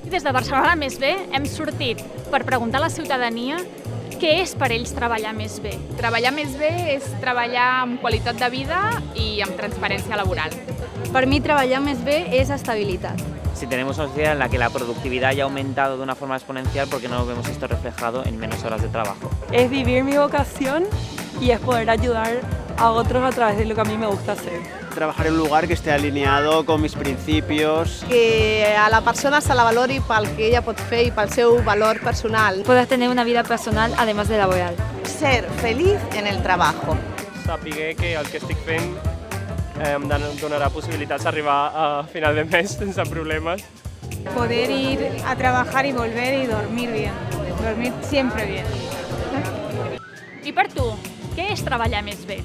I des de Barcelona Més Bé hem sortit per preguntar a la ciutadania què és per ells treballar més bé. Treballar més bé és treballar amb qualitat de vida i amb transparència laboral. Per mi treballar més bé és estabilitat. Si tenemos una sociedad en la que la productividad ya ha aumentado de una forma exponencial, ¿por qué no vemos esto reflejado en menos horas de trabajo? Es vivir mi vocación y es poder ayudar a otros a través de lo que a mí me gusta hacer. Trabajar en un lugar que esté alineado con mis principios. Que a la persona se la valori pel que ella pot fer i pel seu valor personal. Puedas tener una vida personal además de laboral. Ser feliz en el trabajo. Saber que el que estic fent em donarà possibilitats d'arribar a final de mes sense problemes. Poder ir a trabajar y volver y dormir bien. Dormir siempre bien. I per tu, què és treballar més bé?